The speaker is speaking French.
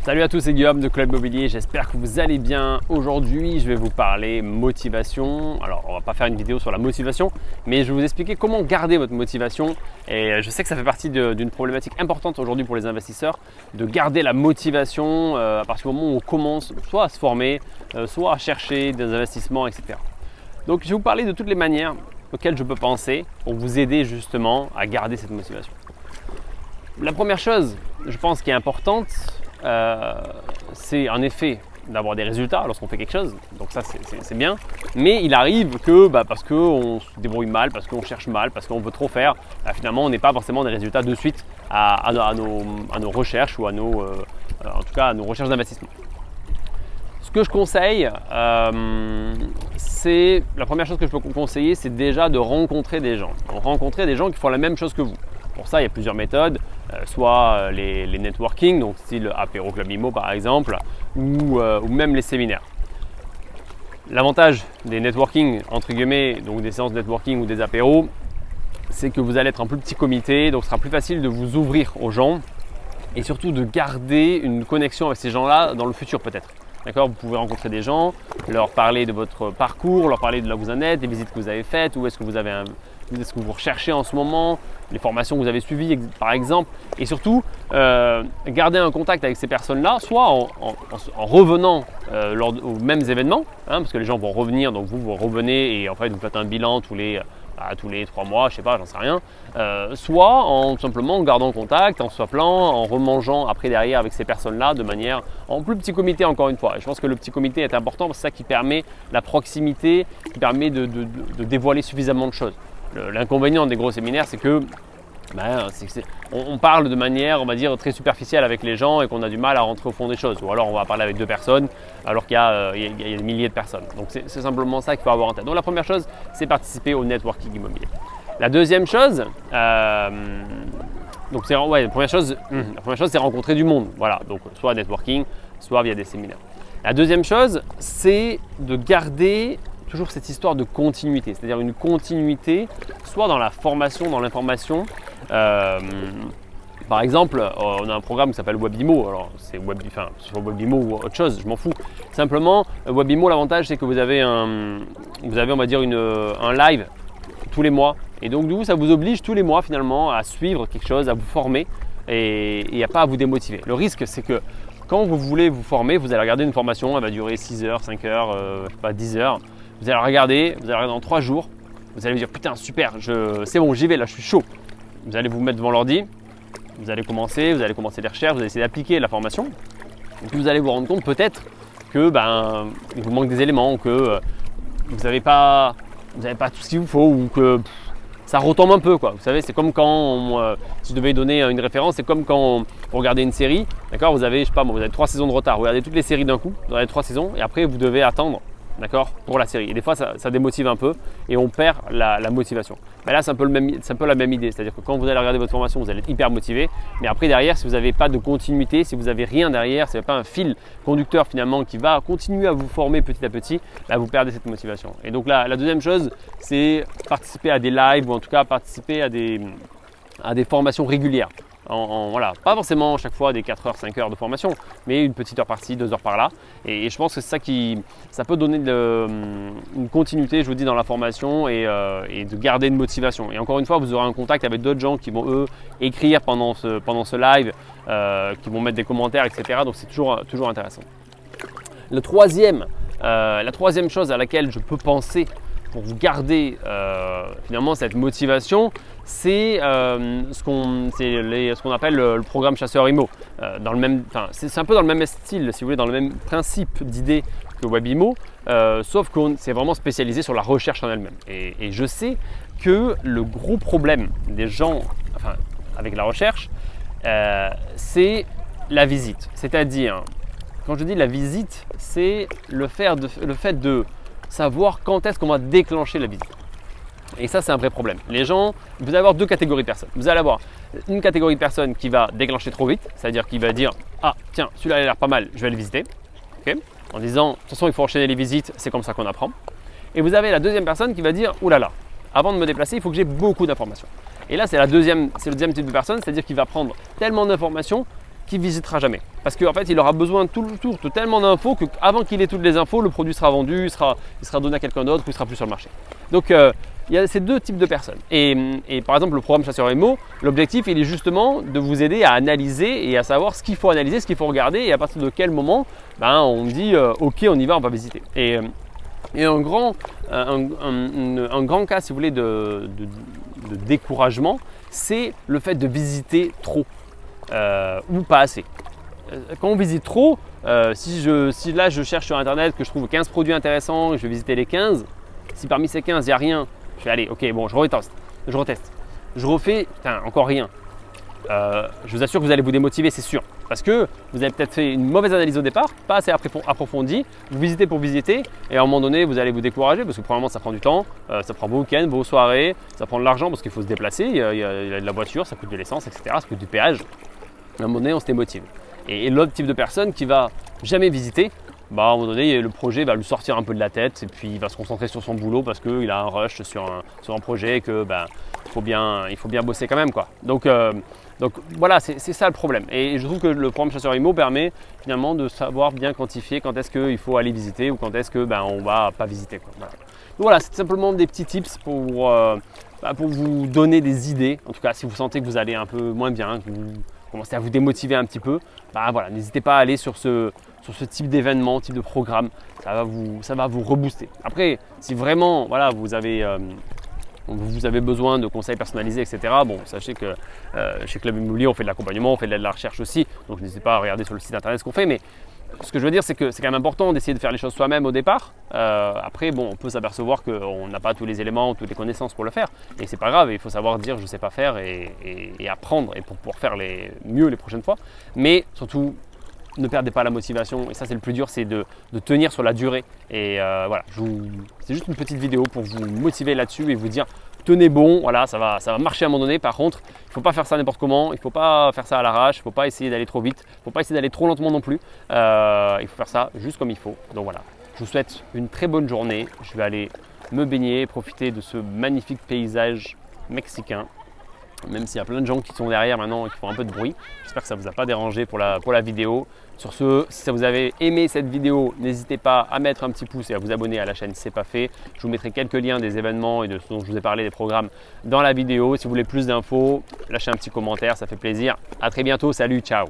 Salut à tous, c'est Guillaume de Club Immobilier, j'espère que vous allez bien. Aujourd'hui, je vais vous parler motivation. Alors, on va pas faire une vidéo sur la motivation, mais je vais vous expliquer comment garder votre motivation. Et je sais que ça fait partie d'une problématique importante aujourd'hui pour les investisseurs, de garder la motivation à partir du moment où on commence soit à se former, soit à chercher des investissements, etc. Donc, je vais vous parler de toutes les manières auxquelles je peux penser pour vous aider justement à garder cette motivation. La première chose, je pense, qui est importante, c'est en effet d'avoir des résultats lorsqu'on fait quelque chose, donc ça c'est bien, mais il arrive que parce qu'on se débrouille mal, parce qu'on cherche mal, parce qu'on veut trop faire, finalement on n'est pas forcément des résultats de suite à nos recherches ou en tout cas à nos recherches d'investissement. Ce que je conseille, c'est la première chose que je peux conseiller, c'est déjà de rencontrer des gens. Rencontrer des gens qui font la même chose que vous. Pour ça, il y a plusieurs méthodes, soit les networking, donc style apéro club IMO par exemple, ou même les séminaires. L'avantage des networking, entre guillemets, donc des séances de networking ou des apéros, c'est que vous allez être un plus petit comité, donc ce sera plus facile de vous ouvrir aux gens et surtout de garder une connexion avec ces gens-là dans le futur peut-être. D'accord, vous pouvez rencontrer des gens, leur parler de votre parcours, leur parler de là où vous en êtes, des visites que vous avez faites, où est-ce que vous recherchez en ce moment, les formations que vous avez suivies par exemple, et surtout garder un contact avec ces personnes-là, soit en revenant aux mêmes événements, parce que les gens vont revenir, donc vous revenez et en fait vous faites un bilan tous les 3 mois, je sais pas, j'en sais rien, soit en simplement gardant contact, en s'appelant, en remangeant après derrière avec ces personnes-là de manière en plus petit comité encore une fois. Et je pense que le petit comité est important parce que c'est ça qui permet la proximité, qui permet de dévoiler suffisamment de choses. L'inconvénient des gros séminaires, c'est que on parle de manière, on va dire, très superficielle avec les gens et qu'on a du mal à rentrer au fond des choses. Ou alors on va parler avec 2 personnes alors qu'il y a des milliers de personnes. Donc c'est simplement ça qu'il faut avoir en tête. Donc la première chose, c'est participer au networking immobilier. La deuxième chose, la première chose, c'est rencontrer du monde. Voilà, donc soit networking, soit via des séminaires. La deuxième chose, c'est de garder toujours cette histoire de continuité, c'est-à-dire une continuité soit dans la formation, dans l'information. Par exemple, on a un programme qui s'appelle WebImo, alors c'est soit WebImo ou autre chose, je m'en fous. Simplement, WebImo, l'avantage c'est que vous avez on va dire un live tous les mois, et donc du coup ça vous oblige tous les mois finalement à suivre quelque chose, à vous former et à pas à vous démotiver. Le risque c'est que quand vous voulez vous former, vous allez regarder une formation, elle va durer 6 heures, 5 heures, 10 heures. Vous allez regarder dans 3 jours, vous allez vous dire putain super, c'est bon, j'y vais là, je suis chaud. Vous allez vous mettre devant l'ordi, vous allez commencer les recherches, vous allez essayer d'appliquer la formation. Et puis vous allez vous rendre compte peut-être que il vous manque des éléments, que vous n'avez pas tout ce qu'il vous faut ou que ça retombe un peu quoi. Vous savez, c'est comme quand si je devais donner une référence, c'est comme quand vous regardez une série, d'accord, vous avez 3 saisons de retard, vous regardez toutes les séries d'un coup, dans les 3 saisons et après vous devez attendre. D'accord, pour la série. Et des fois, ça démotive un peu et on perd la motivation. Mais là, c'est un peu la même idée. C'est-à-dire que quand vous allez regarder votre formation, vous allez être hyper motivé. Mais après, derrière, si vous n'avez pas de continuité, si vous n'avez rien derrière, si vous n'avez pas un fil conducteur finalement qui va continuer à vous former petit à petit, vous perdez cette motivation. Et donc la deuxième chose, c'est participer à des lives ou en tout cas participer à des formations régulières. Voilà, pas forcément chaque fois des 4 heures, 5 heures de formation, mais une petite heure par-ci, 2 heures par-là. Et je pense que c'est ça peut donner une continuité, je vous dis, dans la formation et de garder une motivation. Et encore une fois, vous aurez un contact avec d'autres gens qui vont eux écrire pendant ce live, qui vont mettre des commentaires, etc. Donc c'est toujours intéressant. La troisième chose à laquelle je peux penser pour vous garder finalement cette motivation, c'est ce qu'on appelle le programme chasseur IMO. C'est un peu dans le même style, si vous voulez, dans le même principe d'idée que WebImo, sauf que c'est vraiment spécialisé sur la recherche en elle-même. Et je sais que le gros problème des gens avec la recherche, c'est la visite. C'est-à-dire, quand je dis la visite, c'est le fait de savoir quand est-ce qu'on va déclencher la visite. Et ça, c'est un vrai problème. Les gens, vous allez avoir 2 catégories de personnes. Vous allez avoir une catégorie de personnes qui va déclencher trop vite, c'est-à-dire qui va dire « Ah, tiens, celui-là a l'air pas mal, je vais le visiter. Okay » En disant « De toute façon, il faut enchaîner les visites, c'est comme ça qu'on apprend. » Et vous avez la deuxième personne qui va dire « Ouh là là, avant de me déplacer, il faut que j'ai beaucoup d'informations. » Et là, c'est le deuxième type de personne, c'est-à-dire qu'il va prendre tellement d'informations qu'il ne visitera jamais. Parce qu'en fait, il aura besoin tout le tour de tellement d'infos qu'avant qu'il ait toutes les infos, le produit sera vendu, il sera donné à quelqu'un d'autre ou il sera plus sur le marché. Donc, il y a ces deux types de personnes. Et par exemple, le programme Chasseur IMO, l'objectif, il est justement de vous aider à analyser et à savoir ce qu'il faut analyser, ce qu'il faut regarder et à partir de quel moment on dit ok, on y va, on va visiter. Et un grand cas, si vous voulez, de découragement, c'est le fait de visiter trop ou pas assez. Quand on visite trop, si là je cherche sur internet que je trouve 15 produits intéressants et je vais visiter les 15, si parmi ces 15 il n'y a rien, je vais aller, ok, bon, je reteste, je refais, putain, encore rien. Je vous assure que vous allez vous démotiver, c'est sûr. Parce que vous avez peut-être fait une mauvaise analyse au départ, pas assez approfondie, vous visitez pour visiter et à un moment donné, vous allez vous décourager parce que probablement ça prend du temps, ça prend vos week-ends, vos soirées, ça prend de l'argent parce qu'il faut se déplacer, il y a de la voiture, ça coûte de l'essence, etc., ça coûte du péage. À un moment donné, on se démotive. Et l'autre type de personne qui va jamais visiter, à un moment donné, le projet va lui sortir un peu de la tête et puis il va se concentrer sur son boulot parce qu'il a un rush sur un projet et que il faut bien bosser quand même, quoi. Donc voilà, c'est ça le problème. Et je trouve que le programme Chasseur IMO permet finalement de savoir bien quantifier quand est-ce qu'il faut aller visiter ou quand est-ce que on va pas visiter, quoi. Voilà. Donc voilà, c'est simplement des petits tips pour vous donner des idées. En tout cas, si vous sentez que vous allez un peu moins bien, que vous commencez à vous démotiver un petit peu, voilà, n'hésitez pas à aller sur ce type d'événement, type de programme, ça va vous rebooster. Après, si vraiment voilà, vous avez besoin de conseils personnalisés, etc., sachez que chez Club Immobilier, on fait de l'accompagnement, on fait de la recherche aussi, donc n'hésitez pas à regarder sur le site internet ce qu'on fait, mais ce que je veux dire, c'est que c'est quand même important d'essayer de faire les choses soi-même au départ. Après, on peut s'apercevoir qu'on n'a pas tous les éléments, toutes les connaissances pour le faire, et c'est pas grave, il faut savoir dire je ne sais pas faire et apprendre et pour pouvoir faire mieux les prochaines fois, mais surtout, ne perdez pas la motivation et ça c'est le plus dur, c'est de tenir sur la durée et voilà, c'est juste une petite vidéo pour vous motiver là-dessus et vous dire tenez bon, voilà, ça va marcher à un moment donné. Par contre, il ne faut pas faire ça n'importe comment, il ne faut pas faire ça à l'arrache, il ne faut pas essayer d'aller trop vite, il ne faut pas essayer d'aller trop lentement non plus, il faut faire ça juste comme il faut. Donc voilà, je vous souhaite une très bonne journée, je vais aller me baigner, profiter de ce magnifique paysage mexicain. Même s'il y a plein de gens qui sont derrière maintenant et qui font un peu de bruit. J'espère que ça ne vous a pas dérangé pour la vidéo. Sur ce, si ça vous avez aimé cette vidéo, n'hésitez pas à mettre un petit pouce et à vous abonner à la chaîne si ce n'est pas fait. Je vous mettrai quelques liens des événements et de ce dont je vous ai parlé, des programmes dans la vidéo. Si vous voulez plus d'infos, lâchez un petit commentaire, ça fait plaisir. À très bientôt, salut, ciao!